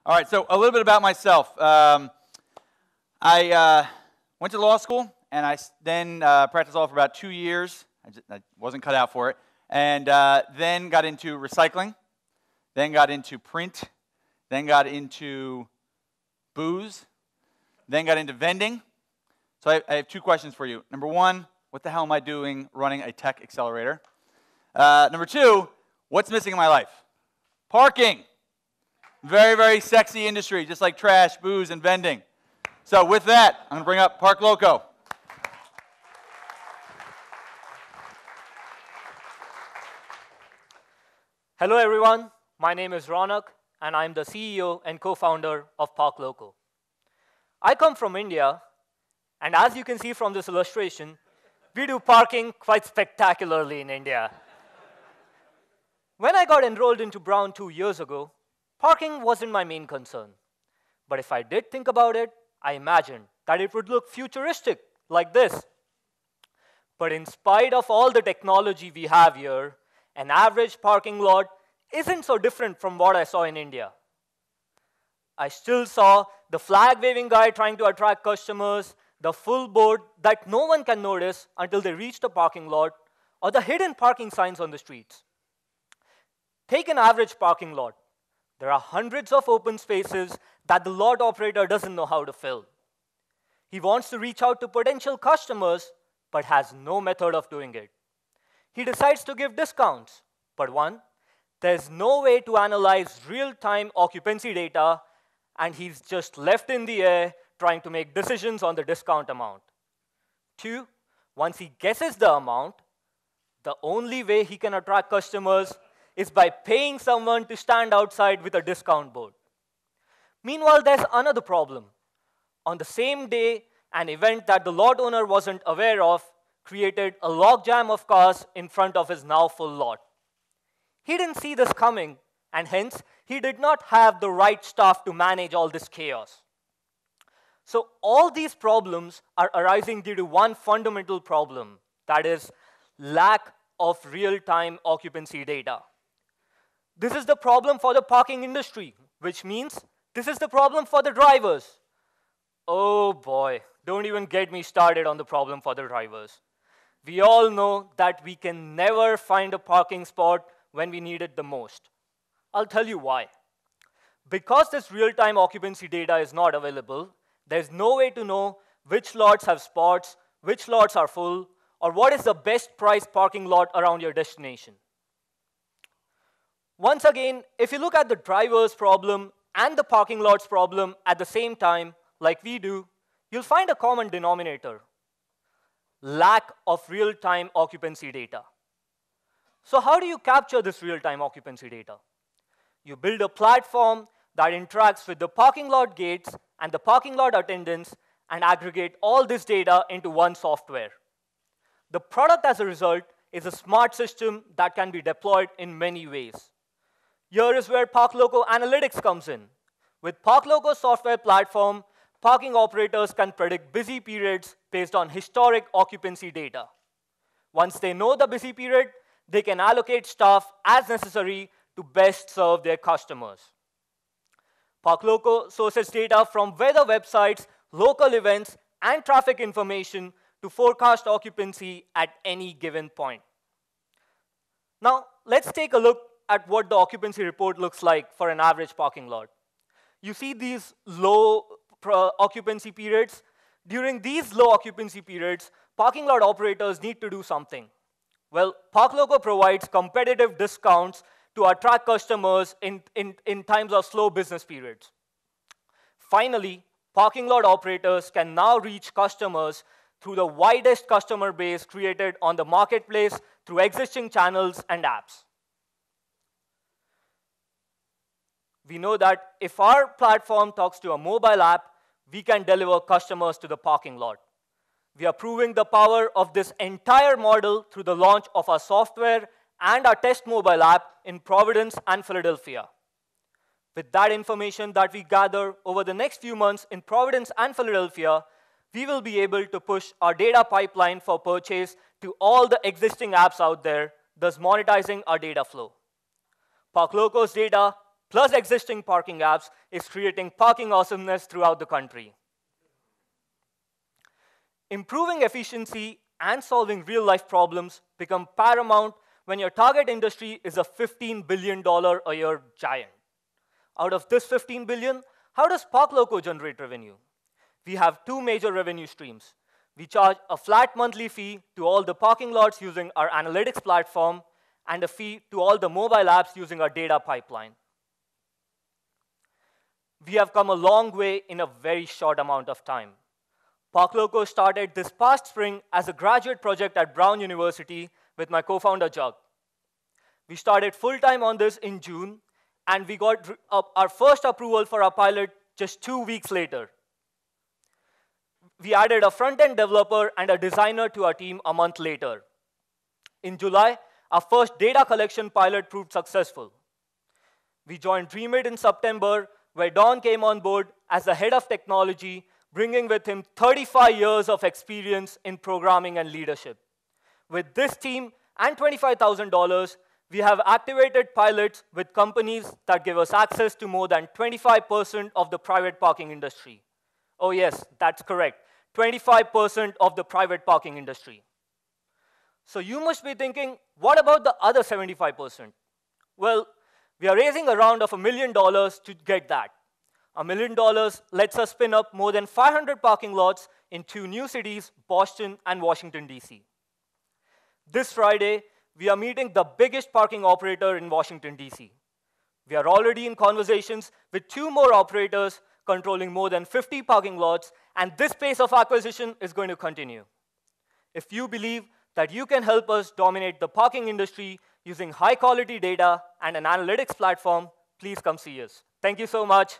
All right, so a little bit about myself. I went to law school, and I then practiced law for about 2 years. I wasn't cut out for it. And then got into recycling, then got into print, then got into booze, then got into vending. So I have 2 questions for you. Number 1, what the hell am I doing running a tech accelerator? Number 2, what's missing in my life? Parking. Very, very sexy industry, just like trash, booze, and vending. So with that, I'm going to bring up Park Loco. Hello everyone, my name is Ronak and I'm the CEO and co-founder of Park Loco. I come from India, and as you can see from this illustration, we do parking quite spectacularly in India. When I got enrolled into Brown 2 years ago, parking wasn't my main concern. But if I did think about it, I imagined that it would look futuristic like this. But in spite of all the technology we have here, an average parking lot isn't so different from what I saw in India. I still saw the flag-waving guy trying to attract customers, the full board that no one can notice until they reach the parking lot, or the hidden parking signs on the streets. Take an average parking lot. There are hundreds of open spaces that the lot operator doesn't know how to fill. He wants to reach out to potential customers, but has no method of doing it. He decides to give discounts, but there's no way to analyze real-time occupancy data, and he's just left in the air trying to make decisions on the discount amount. 2, once he guesses the amount, the only way he can attract customers is by paying someone to stand outside with a discount board. Meanwhile, there's another problem. On the same day, an event that the lot owner wasn't aware of created a logjam of cars in front of his now full lot. He didn't see this coming, and hence, he did not have the right staff to manage all this chaos. So all these problems are arising due to one fundamental problem, that is, lack of real-time occupancy data. This is the problem for the parking industry, which means this is the problem for the drivers. Oh boy, don't even get me started on the problem for the drivers. We all know that we can never find a parking spot when we need it the most. I'll tell you why. Because this real-time occupancy data is not available, there's no way to know which lots have spots, which lots are full, or what is the best priced parking lot around your destination. Once again, if you look at the driver's problem and the parking lot's problem at the same time, like we do, you'll find a common denominator: lack of real-time occupancy data. So how do you capture this real-time occupancy data? You build a platform that interacts with the parking lot gates and the parking lot attendants and aggregate all this data into one software. The product as a result is a smart system that can be deployed in many ways. Here is where Park Loco Analytics comes in. With Park Loco software platform, parking operators can predict busy periods based on historic occupancy data. Once they know the busy period, they can allocate staff as necessary to best serve their customers. Park Loco sources data from weather websites, local events, and traffic information to forecast occupancy at any given point. Now, let's take a look at what the occupancy report looks like for an average parking lot. You see these low occupancy periods. During these low occupancy periods, parking lot operators need to do something. Well, Park Loco provides competitive discounts to attract customers in times of slow business periods. Finally, parking lot operators can now reach customers through the widest customer base created on the marketplace through existing channels and apps. We know that if our platform talks to a mobile app, we can deliver customers to the parking lot. We are proving the power of this entire model through the launch of our software and our test mobile app in Providence and Philadelphia. With that information that we gather over the next few months in Providence and Philadelphia, we will be able to push our data pipeline for purchase to all the existing apps out there, thus monetizing our data flow. Park Loco's data plus existing parking apps is creating parking awesomeness throughout the country. Improving efficiency and solving real-life problems become paramount when your target industry is a $15 billion a year giant. Out of this $15 billion, how does ParkLoco generate revenue? We have two major revenue streams. We charge a flat monthly fee to all the parking lots using our analytics platform and a fee to all the mobile apps using our data pipeline. We have come a long way in a very short amount of time. ParkLoco started this past spring as a graduate project at Brown University with my co-founder, Jug. We started full-time on this in June, and we got our first approval for our pilot just 2 weeks later. We added a front-end developer and a designer to our team a month later. In July, our first data collection pilot proved successful. We joined Dreamit in September, where Don came on board as the head of technology, bringing with him 35 years of experience in programming and leadership. With this team and $25,000, we have activated pilots with companies that give us access to more than 25% of the private parking industry. Oh yes, that's correct, 25% of the private parking industry. So you must be thinking, what about the other 75%? Well, we are raising a round of $1 million to get that. $1 million lets us spin up more than 500 parking lots in 2 new cities, Boston and Washington, D.C. This Friday, we are meeting the biggest parking operator in Washington, D.C. We are already in conversations with 2 more operators controlling more than 50 parking lots, and this pace of acquisition is going to continue. If you believe that you can help us dominate the parking industry using high-quality data and an analytics platform, please come see us. Thank you so much.